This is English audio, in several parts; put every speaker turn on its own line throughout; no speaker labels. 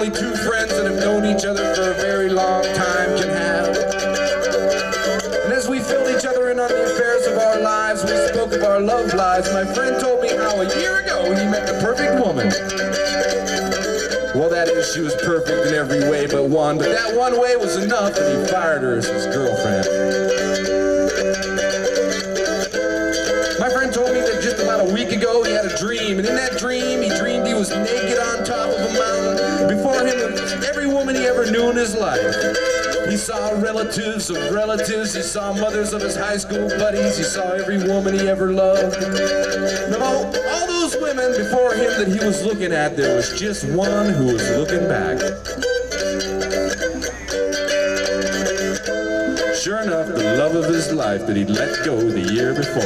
only two friends that have known each other for a very long time can have. And as we filled each other in on the affairs of our lives, we spoke of our love lives. My friend told me how a year ago he met the perfect woman. Well, that is, she was perfect in every way but one, but that one way was enough, and he fired her as his girlfriend. My friend told me that just about a week ago he had a dream, and in that dream he dreamed he was naked on top of a mountain. Before him was every woman he ever knew in his life. He saw relatives of relatives, he saw mothers of his high school buddies, he saw every woman he ever loved. And of all those women before him that he was looking at, there was just one who was looking back. Sure enough, the love of his life that he'd let go the year before.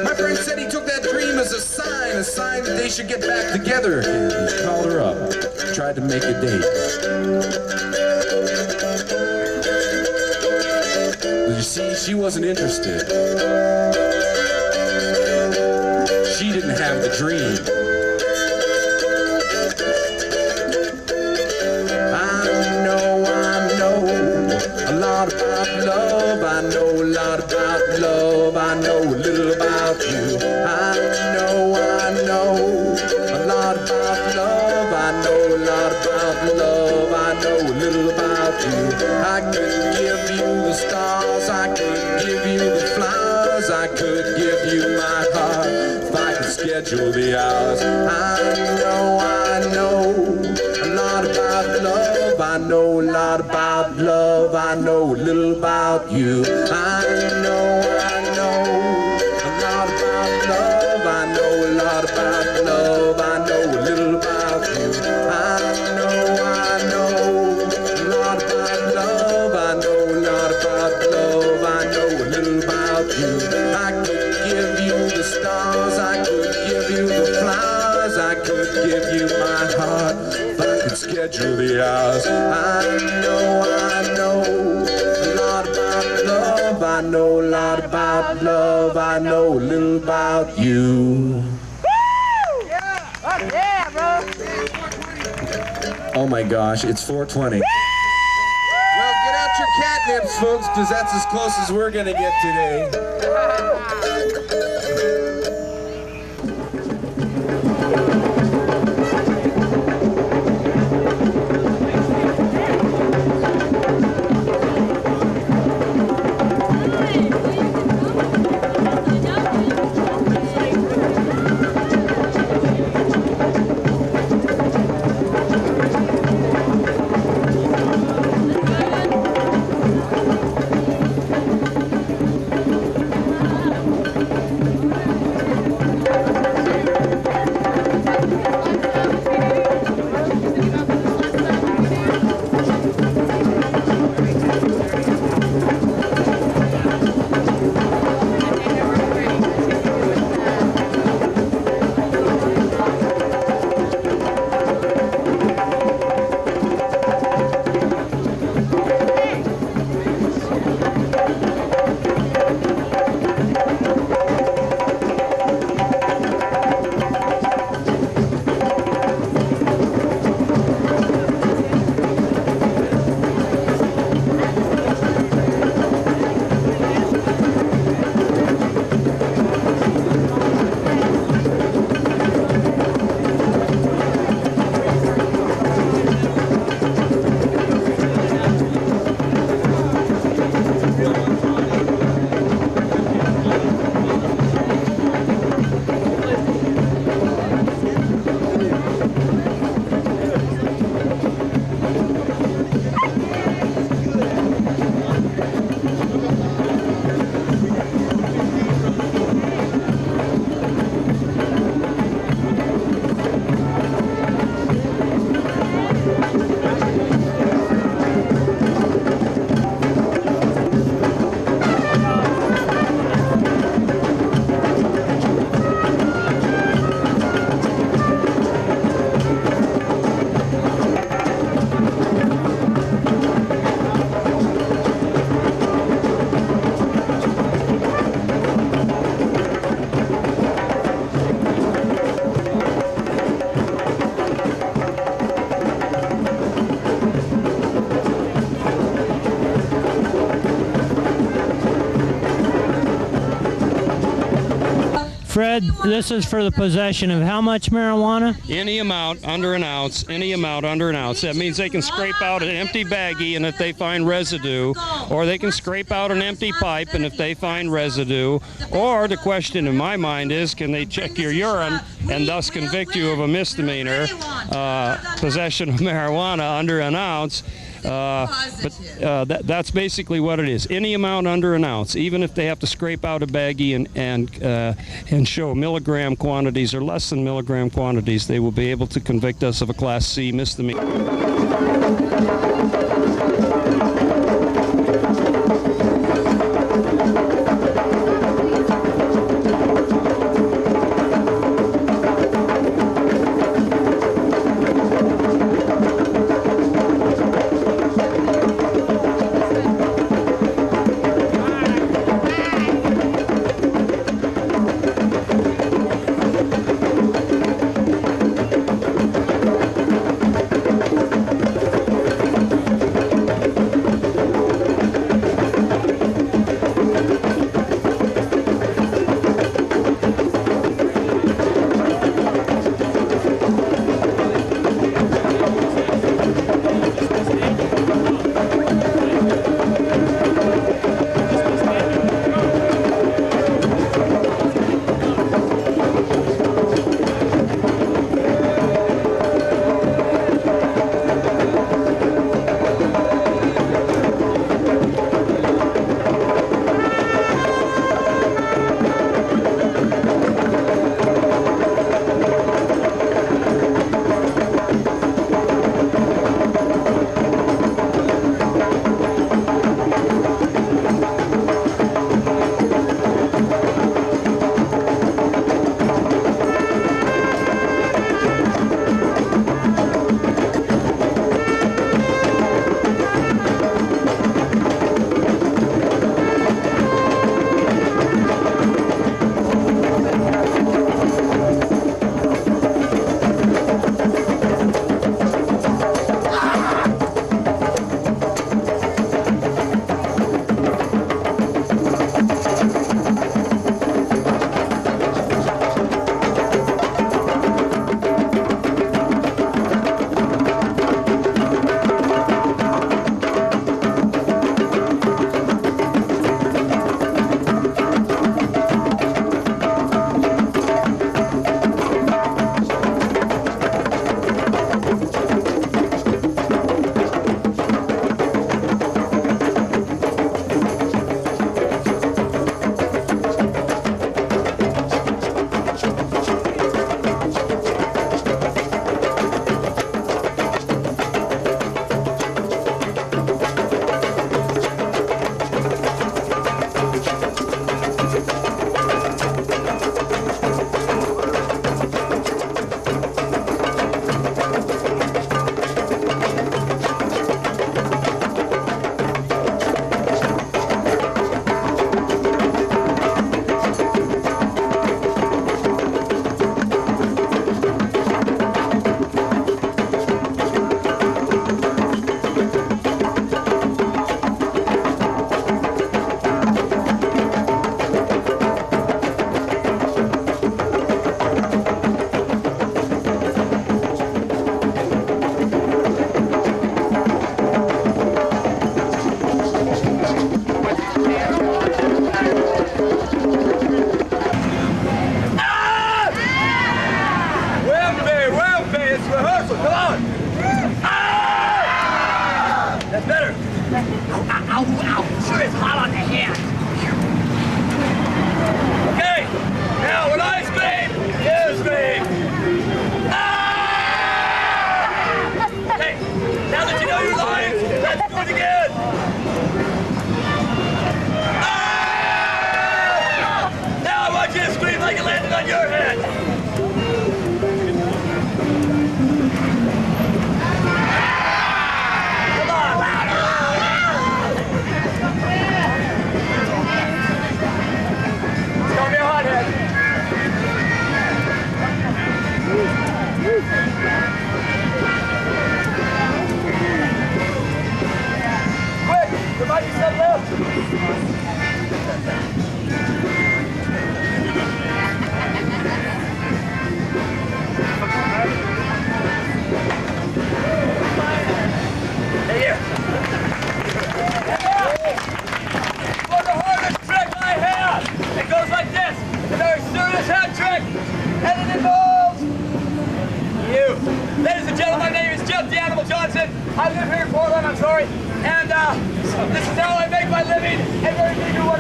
My friend said he took that dream as a sign that they should get back together again. He called her up, tried to make a date. But you see, she wasn't interested. She didn't have the dream. I know a lot about love. I know a lot about love. I know a little about you. I know a lot about love. I know a lot about love. I know a little about you. I could give you the stars. I could give you the flowers. I could give you my heart if I could schedule the hours. I know a lot about love. I know a lot about love. I know a little about you. I know a lot about love. I know a lot about love. I know a little about you. I know a lot about love. I know a lot about love. I know a little about you. I could give you the stars. I could give you the flowers. I could give you my heart if I could schedule the hours. I know a lot about love. I know a lot about love. I know a little about you.
Yeah, bro.
Oh my gosh, it's 4:20. Well, get out your catnips, folks, because that's as close as we're gonna get today.
Fred, this is for the possession of how much marijuana?
Any amount under an ounce, any amount under an ounce. That means they can scrape out an empty baggie, and if they find residue, or they can scrape out an empty pipe, and if they find residue, or the question in my mind is, can they check your urine and thus convict you of a misdemeanor, possession of marijuana under an ounce? That's basically what it is. Any amount under an ounce, even if they have to scrape out a baggie and show milligram quantities or less than milligram quantities, they will be able to convict us of a Class C misdemeanor.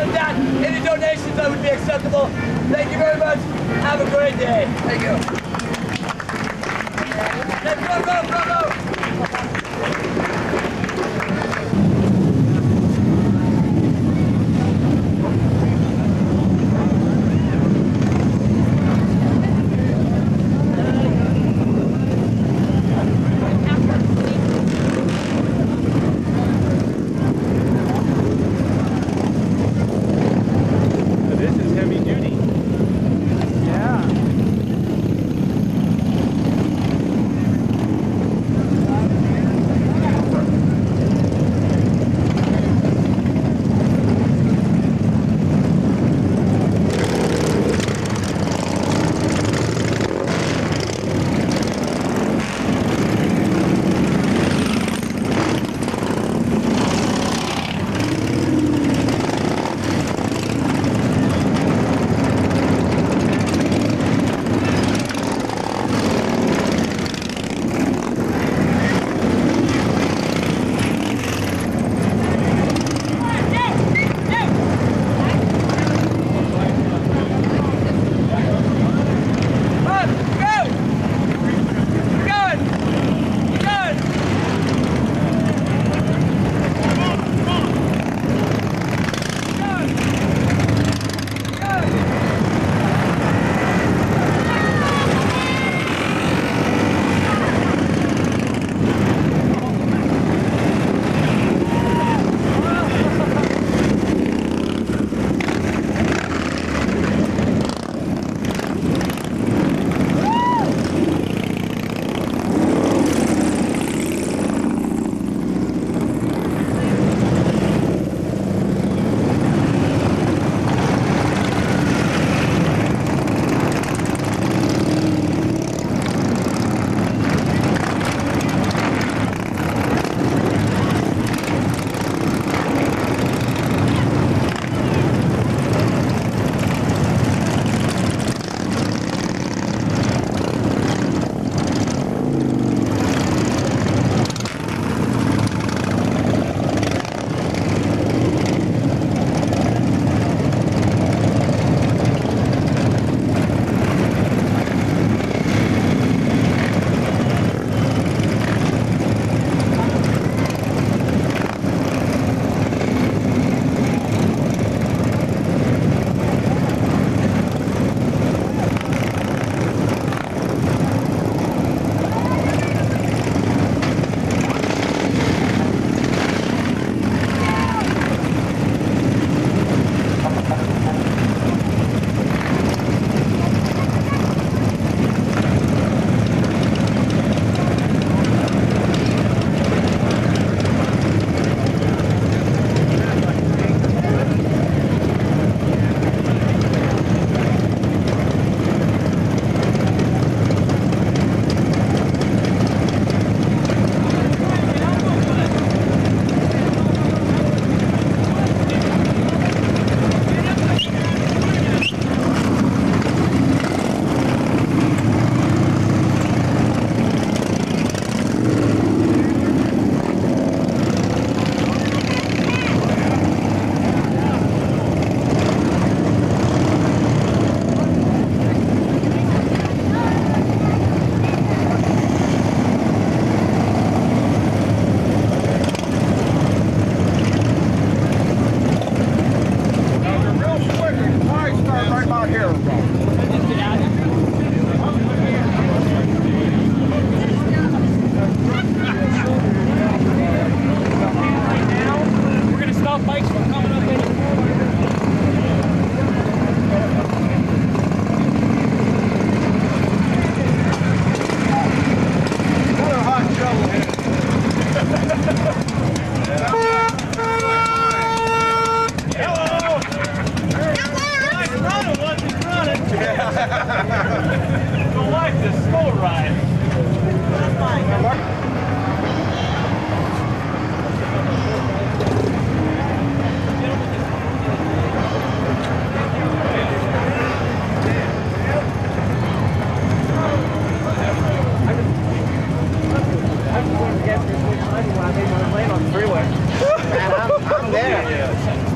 with that, any donations that would be acceptable. Thank you very much. Have a great day. Thank you. Let's go, go, go, go.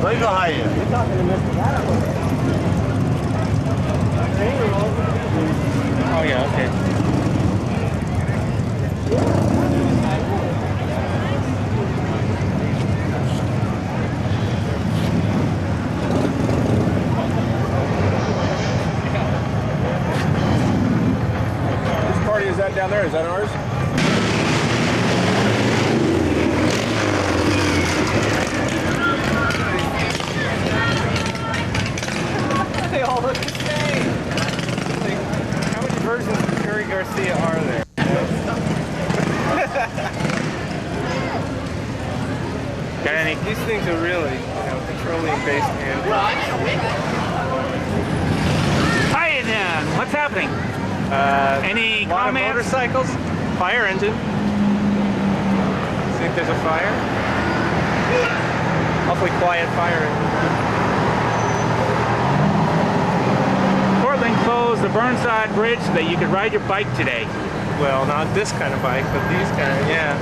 Let me go high here.
You're talking to Mr. Adam.
Oh yeah, okay.
Which party is that down there? Is that ours?
They all look the same. Like, how many versions of Jerry Garcia are there? Got any? These things are really, petroleum-based and. Hi then. What's happening? Any comments? Motorcycles, fire engine. Think there's a fire? Awfully quiet fire engine. Portland closed the Burnside Bridge so that you could ride your bike today. Well, not this kind of bike, but these kind of, yeah.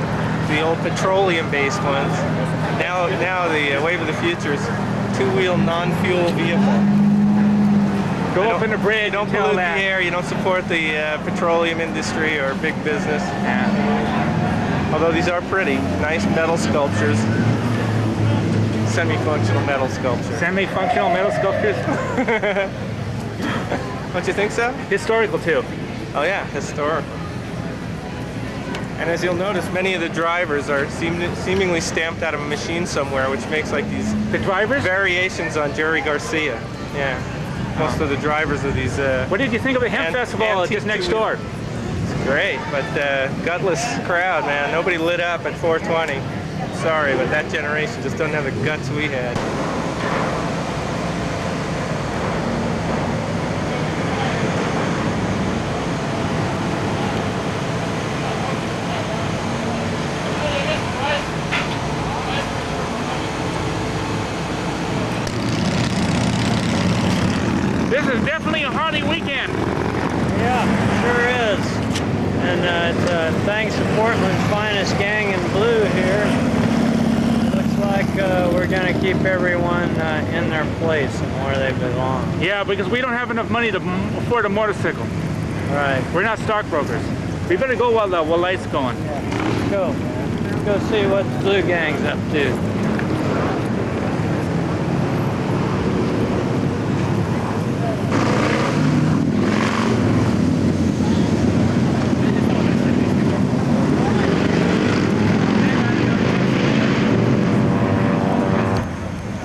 The old petroleum-based ones. Now the wave of the future is two-wheel, non-fuel vehicle. Go up in the bridge. You don't pollute the air. You don't support the petroleum industry or big business. Yeah. Although these are pretty, nice metal sculptures. Semi-functional metal sculptures. Semi-functional metal sculptures. Don't you think so? Historical too. Oh yeah, historical. And as you'll notice, many of the drivers are seemingly stamped out of a machine somewhere, which makes like these variations on Jerry Garcia. Yeah. Most of the drivers of these. What did you think of the Hemp Festival just next door? It's great, but gutless crowd, man. Nobody lit up at 420. Sorry, but that generation just doesn't have the guts we had. This is definitely a Harley weekend.
Yeah, sure is. And thanks to Portland's finest gang in blue here. Looks like we're going to keep everyone in their place and where they belong.
Yeah, because we don't have enough money to afford a motorcycle.
Right.
We're not stockbrokers. We better go while the light's going.
Yeah, let's go, man. Let's go see what the blue gang's up to.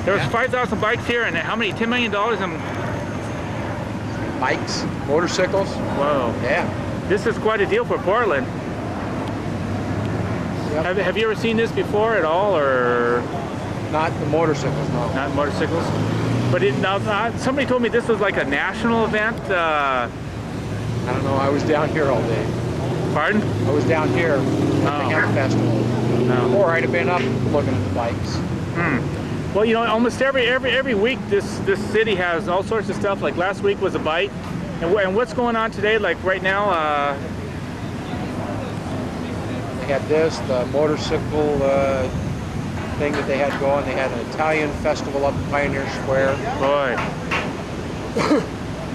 There's 5,000 bikes here, and how many? $10 million in
Bikes, motorcycles.
Whoa.
Yeah.
This is quite a deal for Portland.
Yep.
Have you ever seen this before at all, or
Not the motorcycles, no.
not motorcycles? But somebody told me this was like a national event.
I don't know. I was down here all day.
Pardon?
I was down here at the Hemp Festival.
No.
Or I'd have been up looking at the bikes.
Well, you know, almost every week this city has all sorts of stuff. Like last week was a bike, and what's going on today? Like right now,
They had this, the motorcycle thing that they had going. They had an Italian festival up in Pioneer Square.
boy,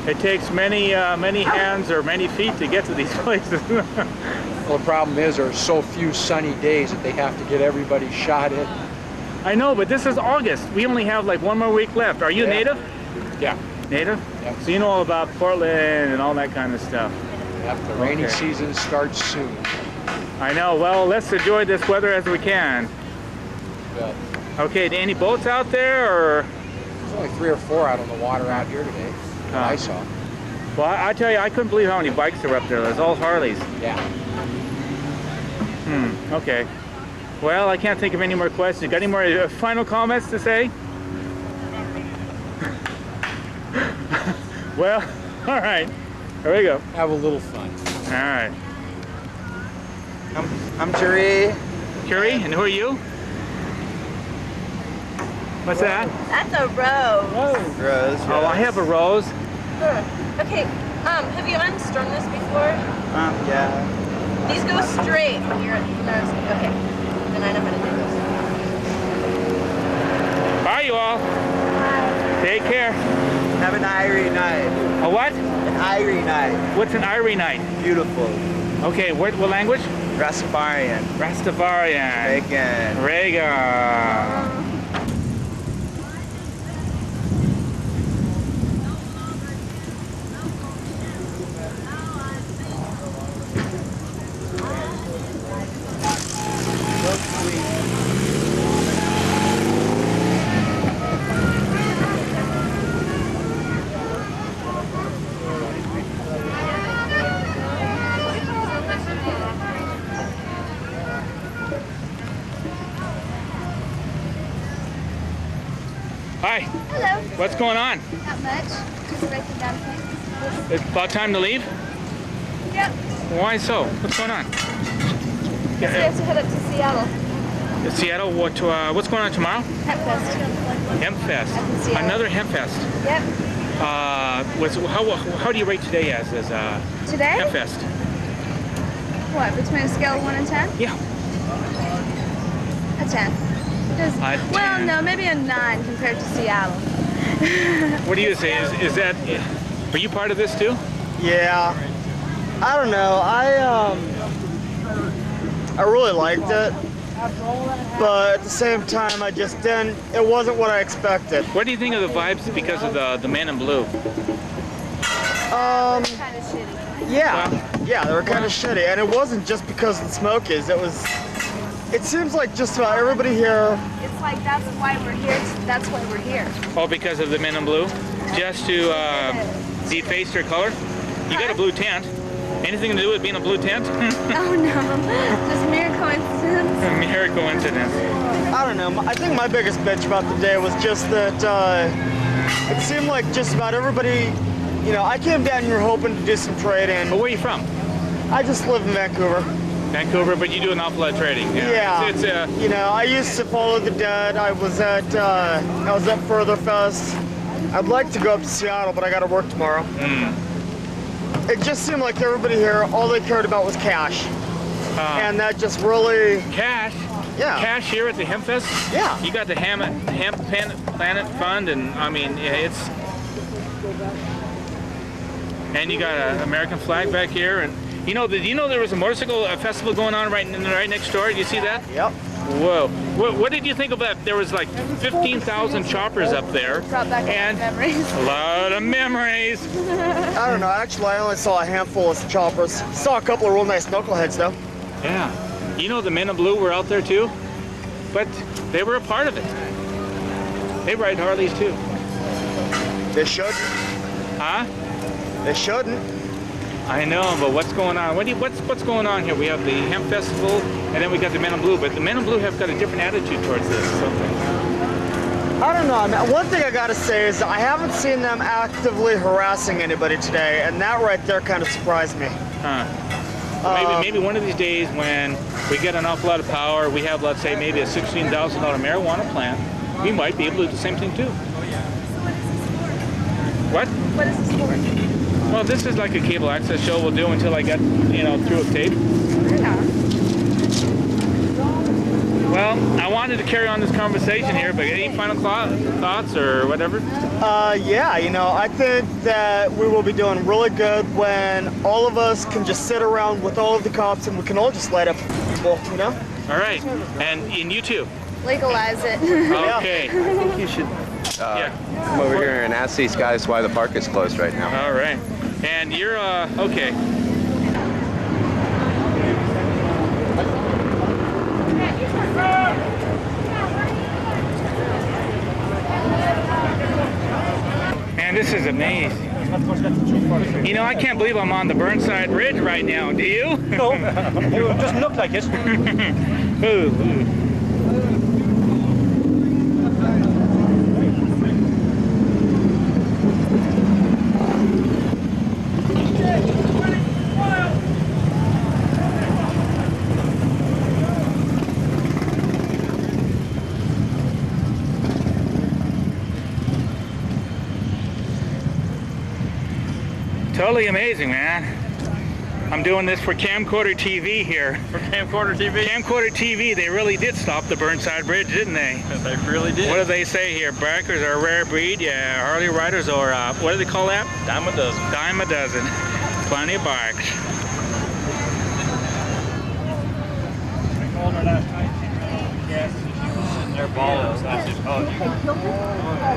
it takes many hands or many feet to get to these places.
Well, the problem is there's so few sunny days that they have to get everybody shot in.
I know, but this is August. We only have like one more week left. Are you native?
Yeah.
Native?
Yep.
So you know all about Portland and all that kind of stuff.
Yep, the rainy season starts soon.
I know. Well, let's enjoy this weather as we can.
But
Okay, any boats out there, or?
there's only 3 or 4 out on the water out here today. That I saw.
Well, I tell you, I couldn't believe how many bikes are up there. There's all Harleys.
Yeah.
Okay. Well, I can't think of any more questions. Got any more final comments to say? Well, all right. Here we go.
Have a little fun.
All right.
I'm Jerry.
Curie, and who are you? What's that?
That's a rose.
Rose.
Oh, I have a rose.
Okay, have you unstrung this before?
Yeah.
These go straight when you're okay. Then I know how to do this.
Bye, you all. Take care.
Have an Irie night.
A what?
An Irie night.
What's an Irie night?
Beautiful.
Okay, what language?
Rastafarian.
Rastafarian.
Reagan.
Reagan. Hi.
Hello.
What's going on?
Not much. Just breaking down things.
It's about time to leave?
Yep.
Why so? What's going on?
Because we have to head up to Seattle.
Seattle, what's going on tomorrow?
Hempfest.
Hempfest.
Up in Seattle.
Another Hempfest.
Yep.
How do you rate today as
Today?
Hempfest?
What, between a scale of 1 and 10?
Yeah.
A 10. Well,
10.
no, maybe a 9 compared to Seattle.
What do you say? Is that? Are you part of this too?
Yeah. I don't know. I really liked it, but at the same time, I just didn't. It wasn't what I expected.
What do you think of the vibes because of the men in blue?
Kind of shitty.
Yeah, they were kind of shitty, and it wasn't just because of the Smokies. It seems like just about everybody here.
It's like that's why we're here. That's why we're here.
Oh, because of the men in blue? Just to deface their color? You got a blue tent. Anything to do with being a blue tent?
Oh no, just mere coincidence.
Mere coincidence.
I don't know. I think my biggest bitch about the day was just that it seemed like just about everybody. You know, I came down here hoping to do some trading.
But where are you from?
I just live in Vancouver.
Vancouver, but you do an awful lot of trading.
Yeah.
It's
you know, I used to follow the dead. I was at Further Fest. I'd like to go up to Seattle, but I got to work tomorrow. It just seemed like everybody here, all they cared about was cash, and that just really.
Cash.
Yeah.
Cash here at the Hempfest.
Yeah.
You got the Hemp Planet Fund, and I mean it's. And you got an American flag back here, and you know there was a motorcycle festival going on right next door. Did you see that?
Yep.
Whoa. What did you think of that? There was like 15,000 choppers up there.
Brought back
and
a lot of memories.
A lot of memories.
I don't know. Actually, I only saw a handful of choppers. Saw a couple of real nice knuckleheads though.
Yeah. You know the men in blue were out there too, but they were a part of it. They ride Harleys too.
They shouldn't.
Huh?
They shouldn't.
I know, but what's going on? What's going on here? We have the Hemp Festival, and then we got the Men in Blue. But the Men in Blue have got a different attitude towards this. Something.
I don't know. I mean, one thing I gotta say is I haven't seen them actively harassing anybody today, and that right there kind of surprised me.
Huh. Maybe one of these days when we get an awful lot of power, we have, let's say, maybe a $16,000 marijuana plant, we might be able to do the same thing too. What?
What is this for?
Well, this is like a cable access show we'll do until I get, through with tape.
Yeah.
Well, I wanted to carry on this conversation here, but any final thoughts or whatever?
Yeah, I think that we will be doing really good when all of us can just sit around with all of the cops and we can all just light up people,
All right, and you too.
Legalize it.
Okay.
I think you should come over here and ask these guys why the park is closed right now.
All right. And you're, okay. Man, this is amazing. I can't believe I'm on the Burnside Bridge right now. Do you?
No, it doesn't look like it.
Ooh. Totally amazing, man.
I'm doing this for Camcorder TV here.
For Camcorder TV?
Camcorder TV, they really did stop the Burnside Bridge, didn't they?
They really did.
What do they say here? Bikers are a rare breed, yeah, Harley riders, or what do they call that?
Dime a dozen.
Dime a dozen. Plenty of bikes.
I called her last night. Yes, she was sitting there balling. I said, oh, you.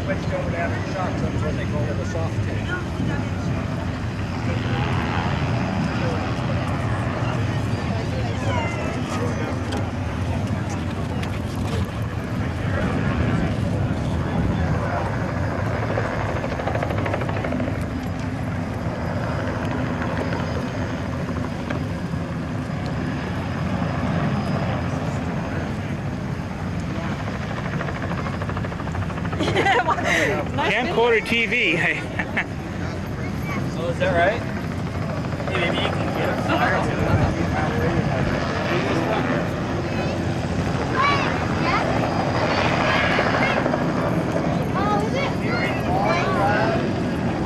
Switched over to having shocks. That's what they call it, a soft tank.
Camcorder TV.
So is that right? Hey, maybe you can get a fire to it.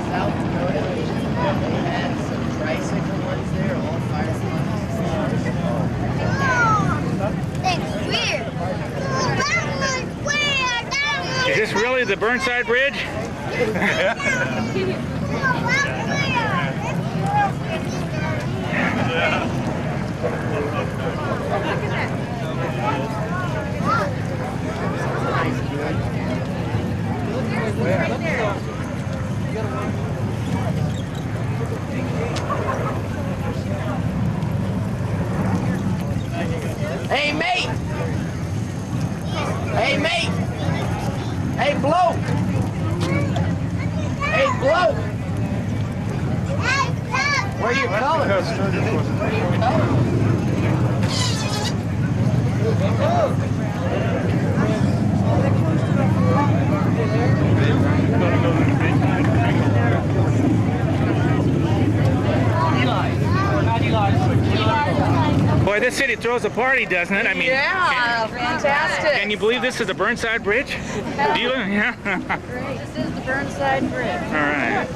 South Dakota, they had some tricycle ones there, all fire
That's weird.
Is this really the Burnside Bridge?
Hey, mate! Hey, mate! Hey, bloke! Hey, bloke! Where you going? Where you going?
Boy, this city throws a party, doesn't it? I mean,
Yeah, fantastic.
can you believe this is the Burnside Bridge? Do you? Yeah.
This is the Burnside Bridge.
All right.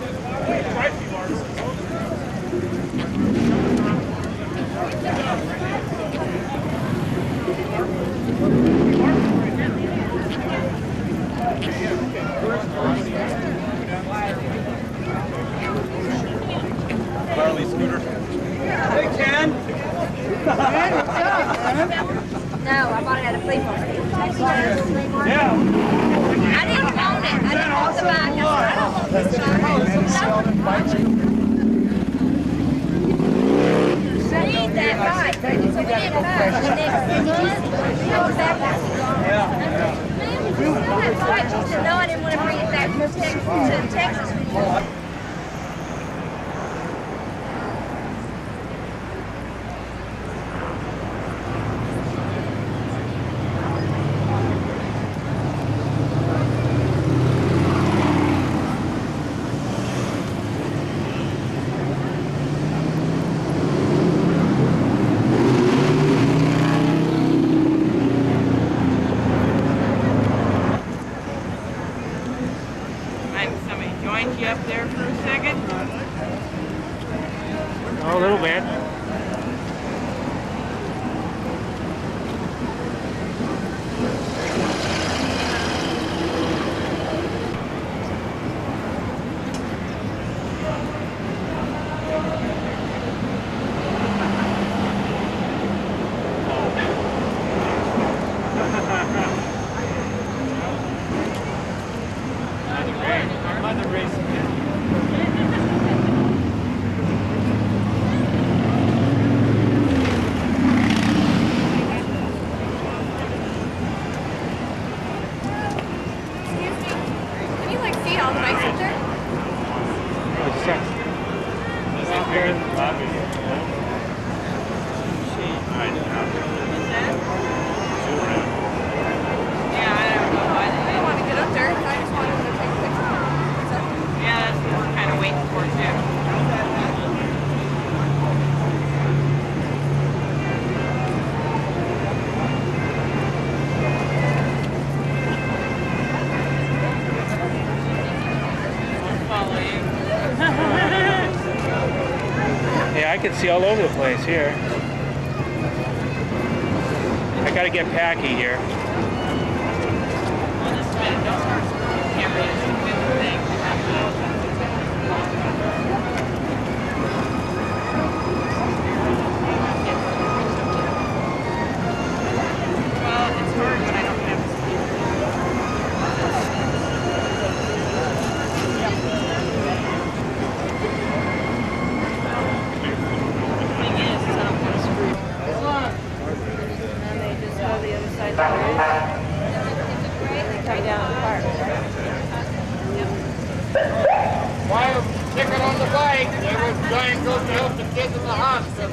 Harley scooter. Hey, Ken.
No, I bought it at a flea market.
Yeah.
I didn't own it. I didn't own the bike. I don't want this I need that bike. So we didn't buy it. The next month, we went back. We still have bikes. She said, no, I didn't want to bring it back to Texas with you.
Oh, a little bit. I can see all over the place here. I gotta get packy here.
While ticket on the bike, they were trying to go to help the kids in the hospital.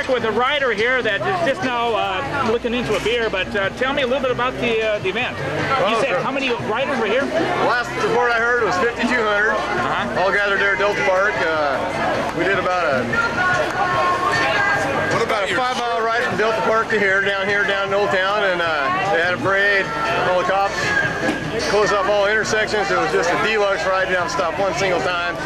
With a rider here that is just now looking into a beer, but tell me a little bit about the event. You said how many riders were here?
Last report I heard was 5,200, all gathered there at Delta Park. We did about a 5-mile ride from Delta Park to here, down in Old Town, and they had a parade, all the cops closed off all intersections. It was just a deluxe ride, didn't have to stop one single time.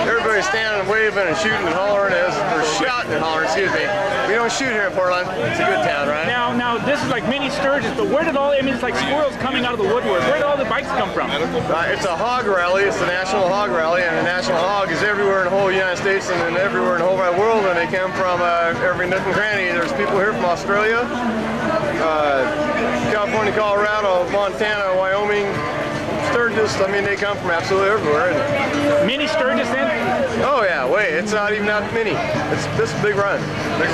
Everybody's standing and waving and shooting and hollering, or shouting and hollering, excuse me. We don't shoot here in Portland. It's a good town, right?
Now this is like mini Sturgis, but where did all, I mean, it's like squirrels coming out of the woodwork. Where did all the bikes come from?
It's a HOG rally. It's the National HOG Rally, and the National HOG is everywhere in the whole United States and then everywhere in the whole wide world, and they come from every nook and cranny. There's people here from Australia, California, Colorado, Montana, Wyoming, Sturgis. I mean, they come from absolutely everywhere.
Mini Sturgis then?
Oh yeah, wait, it's not even that mini. This is a big run.
This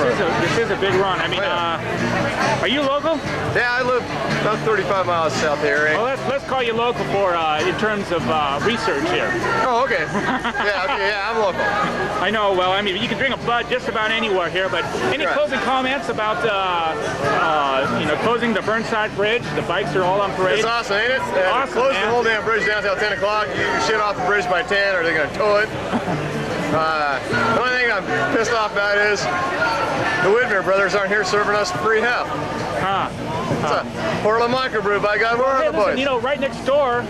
is a big run. I mean, are you local?
Yeah, I live about 35 miles south of here.
Well, let's call you local for in terms of research here.
Oh, okay. Yeah, I'm local.
I know. Well, I mean, you can drink a bud just about anywhere here. But any closing comments about closing the Burnside Bridge? The bikes are all on parade.
It's awesome, ain't it?
Awesome,
close
man.
the whole damn bridge down until 10 o'clock. You can shit off the bridge by 10, or they're going to tow it. The only thing I'm pissed off about is the Whitmer brothers aren't here serving us free hemp. It's a Portland microbrew, by God, we're on the boys.
You know, right next door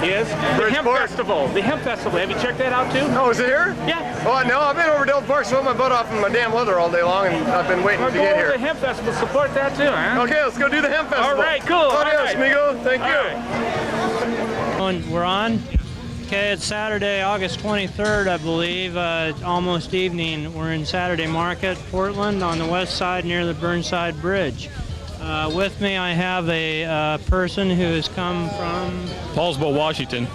is the Hemp Festival. The Hemp Festival. Have you checked that out too?
Oh, is it here?
Yeah.
Oh, no, I've been over Delta Park, sweating my butt off in my damn leather all day long, and I've been waiting to get here.
The Hemp Festival, support that too, huh?
Okay, let's go do the Hemp Festival.
All right, cool.
Adios, amigo. Thank you.
We're on. Okay, it's Saturday, August 23rd, I believe, almost evening. We're in Saturday Market, Portland, on the west side near the Burnside Bridge. With me, I have a person who has come from
Paulsville, Washington.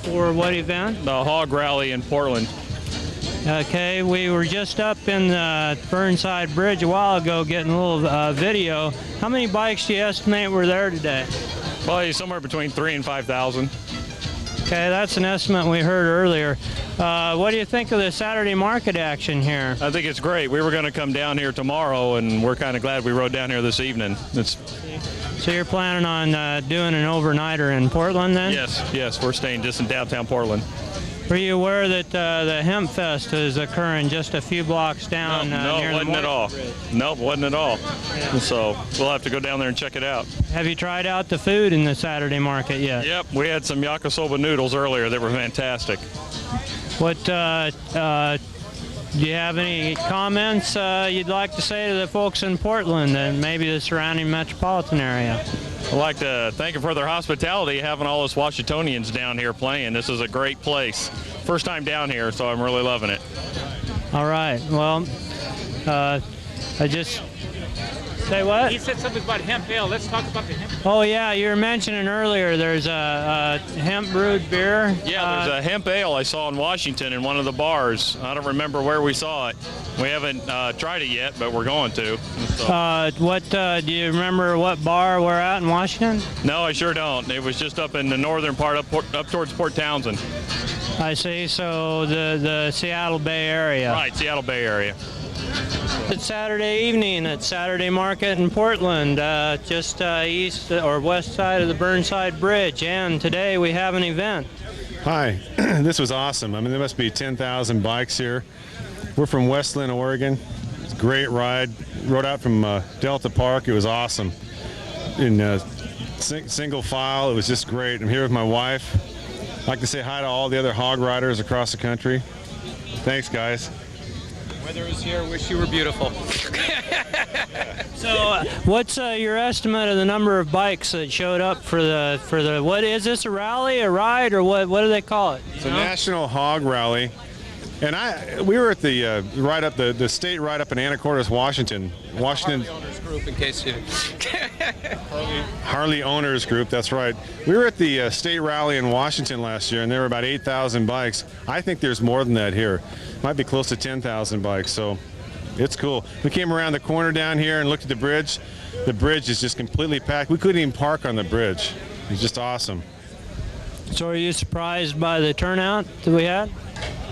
For what event?
The HOG Rally in Portland.
Okay, we were just up in the Burnside Bridge a while ago getting a little video. How many bikes do you estimate were there today?
Probably somewhere between 3,000 and 5,000.
Okay, that's an estimate we heard earlier. What do you think of the Saturday market action here?
I think it's great. We were going to come down here tomorrow, and we're kind of glad we rode down here this evening.
So you're planning on doing an overnighter in Portland then?
Yes, we're staying just in downtown Portland.
Were you aware that the Hempfest is occurring just a few blocks down near the
wasn't at all.
Bridge?
Nope, wasn't at all.
Yeah.
So we'll have to go down there and check it out.
Have you tried out the food in the Saturday market yet?
Yep, we had some yakisoba noodles earlier. They were fantastic.
What do you have any comments you'd like to say to the folks in Portland and maybe the surrounding metropolitan area?
I'd like to thank them for their hospitality, having all us Washingtonians down here playing. This is a great place. First time down here, so I'm really loving it.
All right. Well, I just... Say what?
He said something about hemp ale. Let's talk about the hemp.
Oh, yeah, you were mentioning earlier there's a hemp brewed beer.
Yeah, there's a hemp ale I saw in Washington in one of the bars. I don't remember where we saw it. We haven't tried it yet, but we're going to. So.
Do you remember what bar we're at in Washington?
No, I sure don't. It was just up in the northern part, up towards Port Townsend.
I see. So the Seattle Bay area.
Right, Seattle Bay area.
It's Saturday evening at Saturday Market in Portland, just east or west side of the Burnside Bridge, and today we have an event.
Hi, this was awesome. I mean, there must be 10,000 bikes here. We're from Westland, Oregon. It's a great ride. Rode out from Delta Park. It was awesome. In single file, it was just great. I'm here with my wife. I'd like to say hi to all the other hog riders across the country. Thanks, guys.
Weather is here. Wish you were beautiful.
So, what's your estimate of the number of bikes that showed up for the what is this, a rally, a ride, or what do they call it?
It's a National Hog Rally, and we were at the ride up the state ride up in Anacortes, Washington.
Harley Owners Group, in case you.
Harley Owners Group, that's right. We were at the state rally in Washington last year, and there were about 8,000 bikes. I think there's more than that here. Might be close to 10,000 bikes, so it's cool. We came around the corner down here and looked at the bridge. The bridge is just completely packed. We couldn't even park on the bridge. It's just awesome.
So are you surprised by the turnout that we had?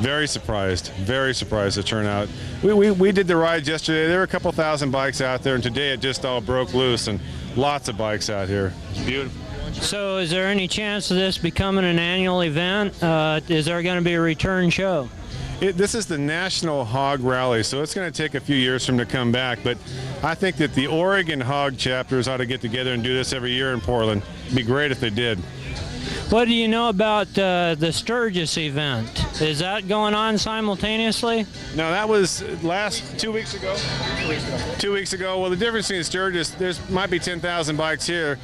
Very surprised the turnout. We did the ride yesterday. There were a couple thousand bikes out there, and today it just all broke loose, and lots of bikes out here. It's beautiful.
So is there any chance of this becoming an annual event? Is there going to be a return show?
This is the National Hog Rally, so it's going to take a few years for them to come back, but I think that the Oregon Hog chapters ought to get together and do this every year in Portland. It'd be great if they did.
What do you know about the Sturgis event? Is that going on simultaneously?
No, that was 2 weeks ago. 2 weeks ago. Well, the difference in Sturgis, there might be 10,000 bikes here.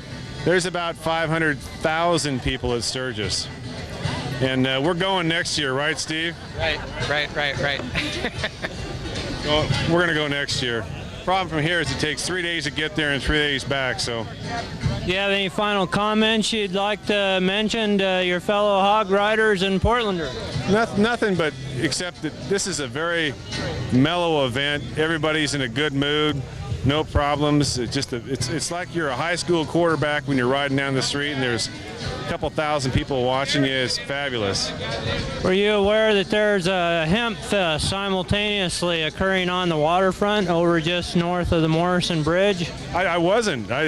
There's about 500,000 people at Sturgis. And we're going next year, right, Steve?
Right.
Well, we're going to go next year. Problem from here is it takes 3 days to get there and 3 days back, so.
Do you have any final comments you'd like to mention to your fellow hog riders and Portlanders?
Nothing but except that this is a very mellow event. Everybody's in a good mood, no problems. It's like you're a high school quarterback when you're riding down the street and there's a couple thousand people watching you. It's fabulous.
Were you aware that there's a Hempfest simultaneously occurring on the waterfront over just north of the Morrison Bridge?
I wasn't. I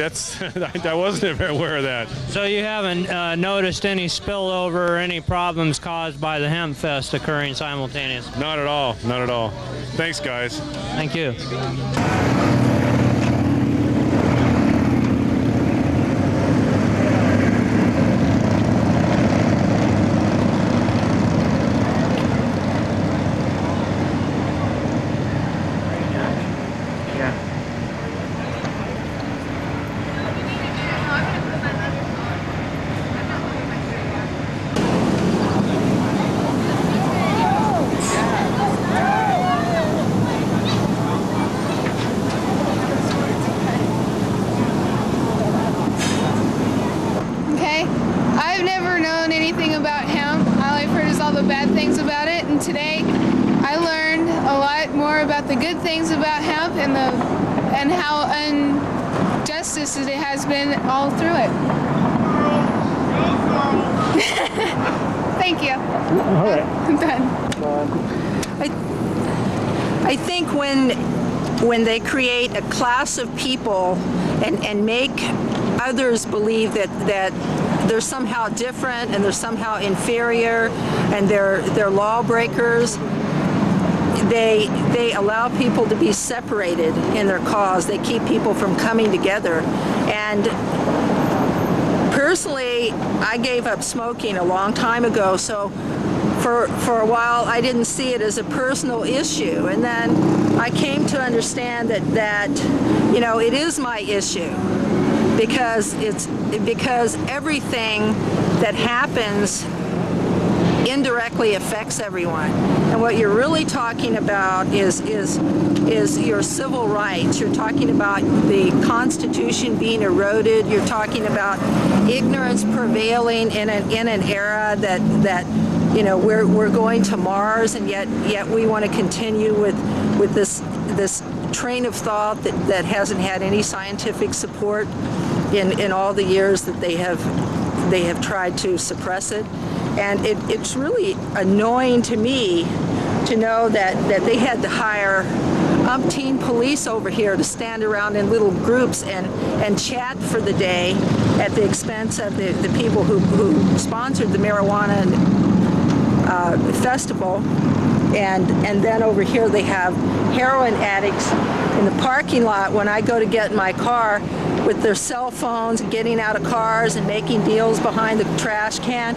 wasn't aware of that.
So you haven't noticed any spillover or any problems caused by the Hempfest occurring simultaneously?
Not at all. Not at all. Thanks, guys.
Thank you.
but bad things about it. And today, I learned a lot more about the good things about hemp and how injustice it has been all through it. Thank you.
All right.
I'm done.
I think when they create a class of people and make others believe that they're somehow different and they're somehow inferior and they're lawbreakers, they allow people to be separated in their cause. They keep people from coming together. And personally, I gave up smoking a long time ago, so for a while I didn't see it as a personal issue. And then I came to understand that you know, it is my issue, because everything that happens indirectly affects everyone. And what you're really talking about is your civil rights. You're talking about the Constitution being eroded. You're talking about ignorance prevailing in an era that you know, we're going to Mars, and yet we want to continue with this train of thought that hasn't had any scientific support in all the years that they have tried to suppress it. And it's really annoying to me to know that they had to hire umpteen police over here to stand around in little groups and chat for the day at the expense of the people who sponsored the marijuana festival. And then over here they have heroin addicts in the parking lot when I go to get in my car with their cell phones, getting out of cars and making deals behind the trash can.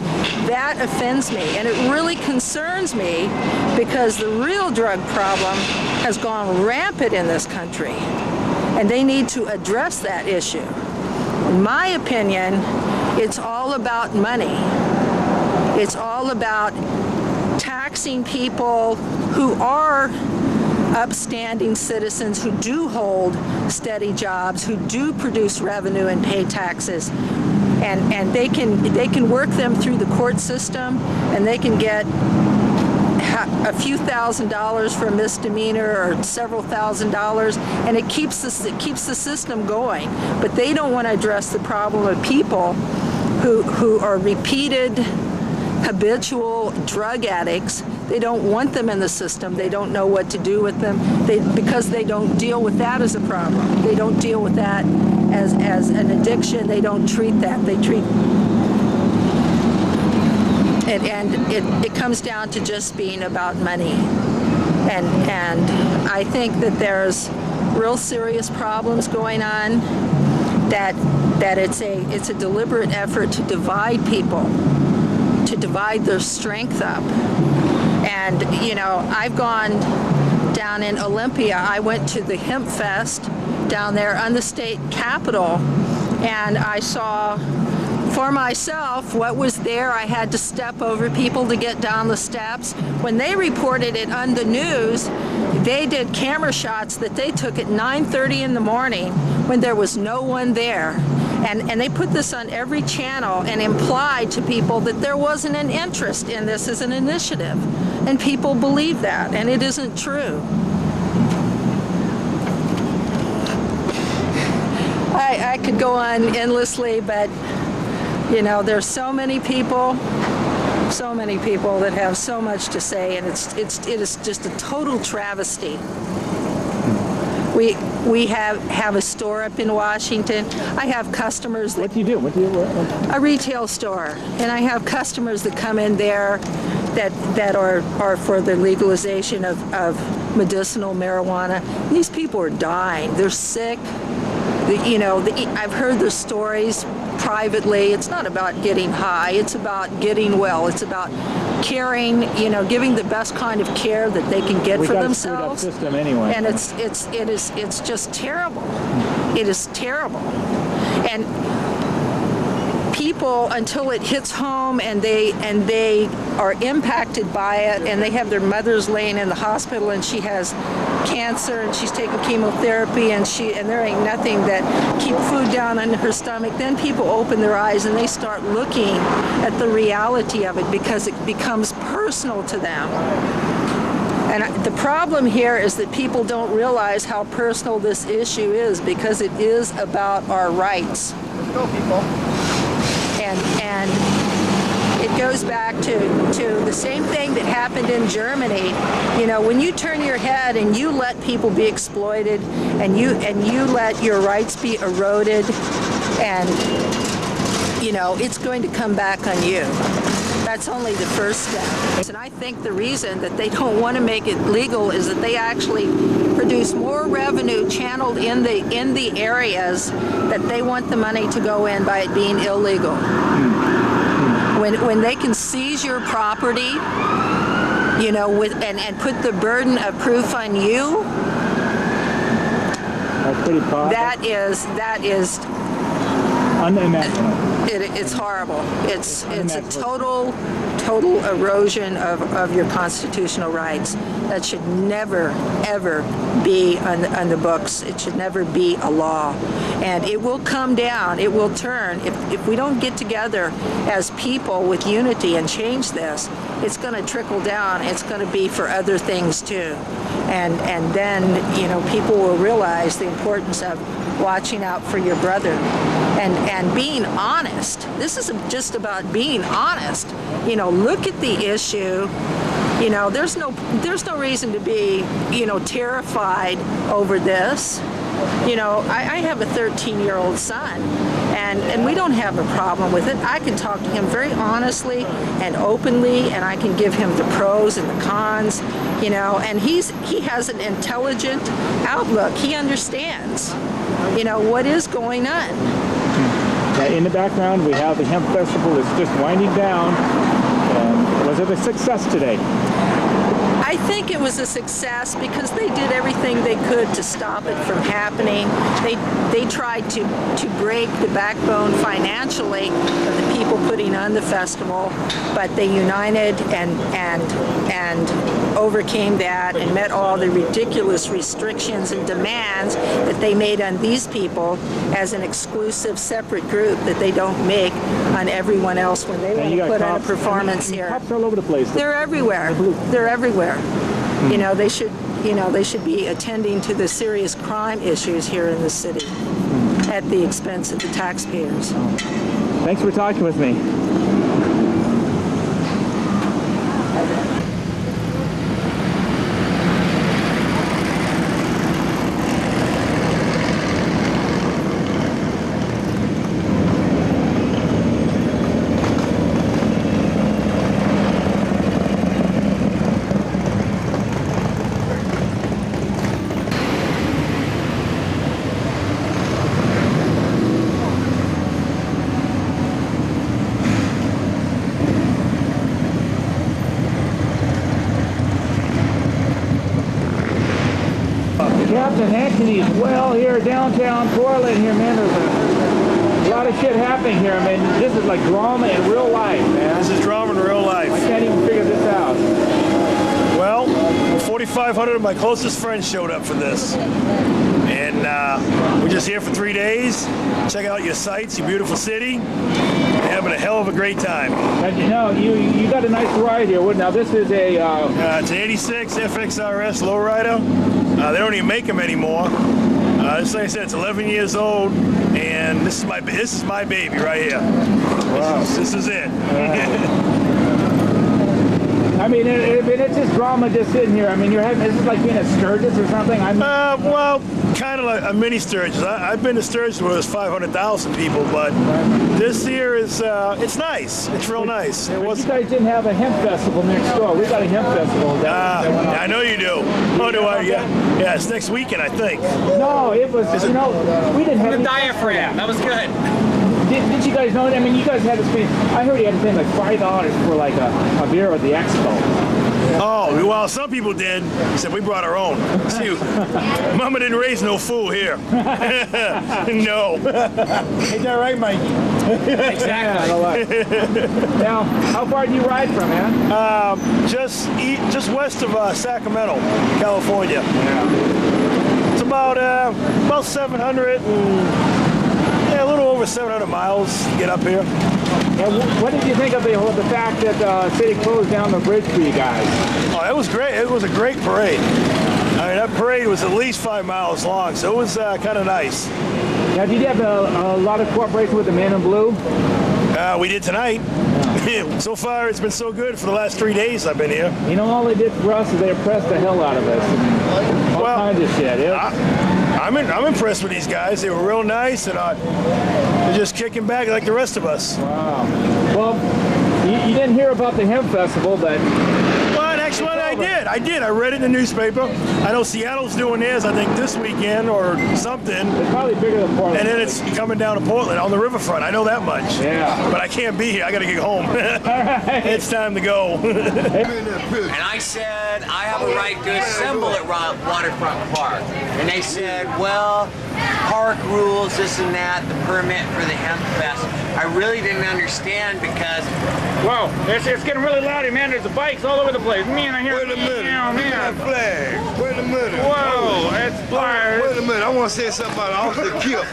That offends me, and it really concerns me, because the real drug problem has gone rampant in this country, and they need to address that issue. In my opinion, it's all about money. It's all about taxing people who are upstanding citizens, who do hold steady jobs, who do produce revenue and pay taxes, and they can work them through the court system, and they can get a few $1,000s for a misdemeanor or several $1,000s, and it keeps the system going. But they don't want to address the problem of people who are repeated habitual drug addicts. They don't want them in the system. They don't know what to do with them because they don't deal with that as a problem. They don't deal with that as an addiction. They don't treat that. They treat it, and it comes down to just being about money. And I think that there's real serious problems going on, that it's a deliberate effort to divide people, to divide their strength up. And, you know, I've gone down in Olympia. I went to the Hempfest down there on the state capitol, and I saw for myself what was there. I had to step over people to get down the steps. When they reported it on the news, they did camera shots that they took at 9:30 in the morning when there was no one there. And they put this on every channel and implied to people that there wasn't an interest in this as an initiative. And people believe that, and it isn't true. I could go on endlessly, but you know, there's so many people that have so much to say, and it is just a total travesty. We have a store up in Washington. I have customers. What
do you do?
A retail store, and I have customers that come in there that are for the legalization of medicinal marijuana. These people are dying. They're sick. You know, I've heard their stories privately. It's not about getting high. It's about getting well. It's about caring, you know, giving the best kind of care that they can get for themselves.
We got a screwed up system anyway.
And it's just terrible. It is terrible. And people until it hits home and they are impacted by it, and they have their mothers laying in the hospital and she has cancer and she's taking chemotherapy and there ain't nothing that keep food down in her stomach. Then people open their eyes and they start looking at the reality of it because it becomes personal to them. And the problem here is that people don't realize how personal this issue is, because it is about our rights.
Let's go, people.
And it goes back to the same thing that happened in Germany. You know, when you turn your head and you let people be exploited and you let your rights be eroded, and you know, it's going to come back on you. That's only the first step. And I think the reason that they don't want to make it legal is that they actually produce more revenue channeled in the areas that they want the money to go in by it being illegal. When they can seize your property, you know, and put the burden of proof on you,
that's pretty powerful.
That is
unimaginable.
It's horrible. It's a total erosion of your constitutional rights. That should never, ever be on the books. It should never be a law. And it will come down. It will turn. If we don't get together as people with unity and change this, it's going to trickle down. It's going to be for other things too. And then, you know, people will realize the importance of watching out for your brother and being honest. This isn't just about being honest. You know, look at the issue. You know, there's no reason to be, you know, terrified over this. You know, I have a 13-year-old son, and we don't have a problem with it. I can talk to him very honestly and openly, and I can give him the pros and the cons, you know, and he has an intelligent outlook. He understands, you know, what is going on.
In the background, we have the Hemp Festival is just winding down. Was it a success today?
I think it was a success because they did everything they could to stop it from happening. They tried to break the backbone financially of the people putting on the festival, but they united and overcame that and met all the ridiculous restrictions and demands that they made on these people as an exclusive separate group that they don't make on everyone else when they want to put on a performance here.
Cops all over the place.
They're everywhere. They're everywhere. You know, they should be attending to the serious crime issues here in the city at the expense of the taxpayers.
Thanks for talking with me. Captain Anthony's well here downtown Portland here, man. There's a lot of shit happening here. I mean, this is like drama in real life, man.
This is drama in real life.
I can't even figure this out.
Well, 4,500 of my closest friends showed up for this. And we're just here for 3 days. Check out your sights, your beautiful city. We're having a hell of a great time.
And you know, you got a nice ride here. Now this is a...
it's an 86 FXRS lowrider. They don't even make them anymore. This, like I said, it's 11 years old, and this is my baby right here. Wow. This is it.
I mean, it's just drama just sitting here. I mean, is it like being a Sturgis or something?
Well, kind of like a mini Sturgis. I've been to Sturgis where there's 500,000 people, but this here is, it's nice. It's real nice.
You guys didn't have a hemp festival next door. We got a hemp festival.
I know you do. Oh, do I? Yeah, it's next weekend, I think.
No, it was, you know, we didn't have...
The diaphragm, that was good.
Did you guys know that? I mean, you guys had to spend, I heard you had to spend like $5 for like a beer at the expo.
Oh, well, some people did. Said we brought our own. See, Mama didn't raise no fool here. No. Ain't that right, Mikey?
Exactly. Now, how far do you ride from, man?
Just west of Sacramento, California. Yeah. It's about 700 and a little over 700 miles to get up here.
And what did you think of the fact that the city closed down the bridge for you guys?
Oh, it was great. It was a great parade. I mean, that parade was at least 5 miles long, so it was kind of nice.
Now, did you have a lot of cooperation with the Man in Blue?
We did tonight. So far, it's been so good for the last 3 days I've been here.
You know, all they did for us is they oppressed the hell out of us. All kinds of shit.
I'm impressed with these guys. They were real nice, and they're just kicking back like the rest of us.
Wow. Well, you didn't hear about the Hemp Festival, but...
Well, actually, I did. I read it in the newspaper. I know Seattle's doing theirs, I think, this weekend or something.
It's probably bigger than Portland.
And then it's coming down to Portland on the riverfront. I know that much.
Yeah.
But I can't be here. I got to get home. All
right.
It's time to go.
And I said, I have a right to assemble at Waterfront Park. And they said, well, park rules, this and that, the permit for the Hempfest. I really didn't understand because...
Whoa, it's getting really loud here, man. There's the bikes all over the place. Man, I hear...
Wait a minute.
Man.
That flag. Wait a minute.
Whoa, that's fire.
Wait a minute. I want to say something about Officer Kip.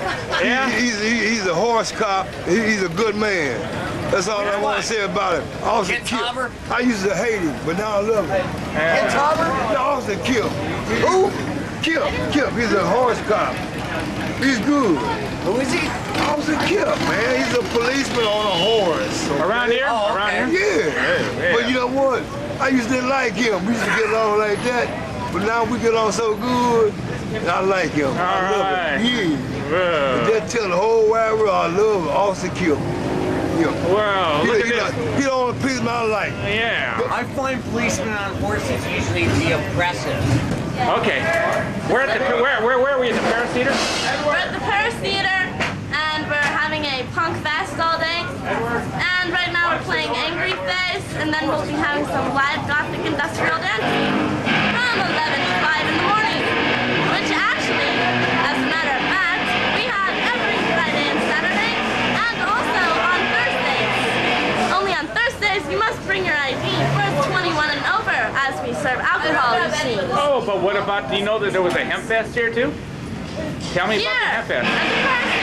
Yeah?
He's a horse cop. He's a good man. That's all I want to say about him. Officer Kip. I used to hate him, but now I love him.
Ken Tauber?
No, Officer Kip. Who? Kip. He's a horse cop. He's good.
Who is he?
Officer Kip, man. He's a policeman on a horse. Okay?
Around here?
Oh,
Around here?
Yeah. But you know what? I used to like him. We used to get along like that. But now we get along so good. I like him. I love him. Yeah. Just tell the whole wide world I love Officer Kip. Yeah.
Wow, look at this.
He don't policeman I like.
Yeah.
I find policemen on horses usually to be oppressive.
Okay. Where are we at the Paris Theater?
We're at the Paris Theater, and we're having a punk fest all day. And right now we're playing Angry Face, and then we'll be having some live gothic industrial dancing from 11 to 5 in the morning. Which actually, as a matter of fact, we have every Friday and Saturday, and also on Thursdays. Only on Thursdays, you must bring your ID first 21 and over, as we serve alcohol, you see.
Oh, but what about, do you know that there was a Hempfest here too? Tell me about the Hempfest.
At the Paris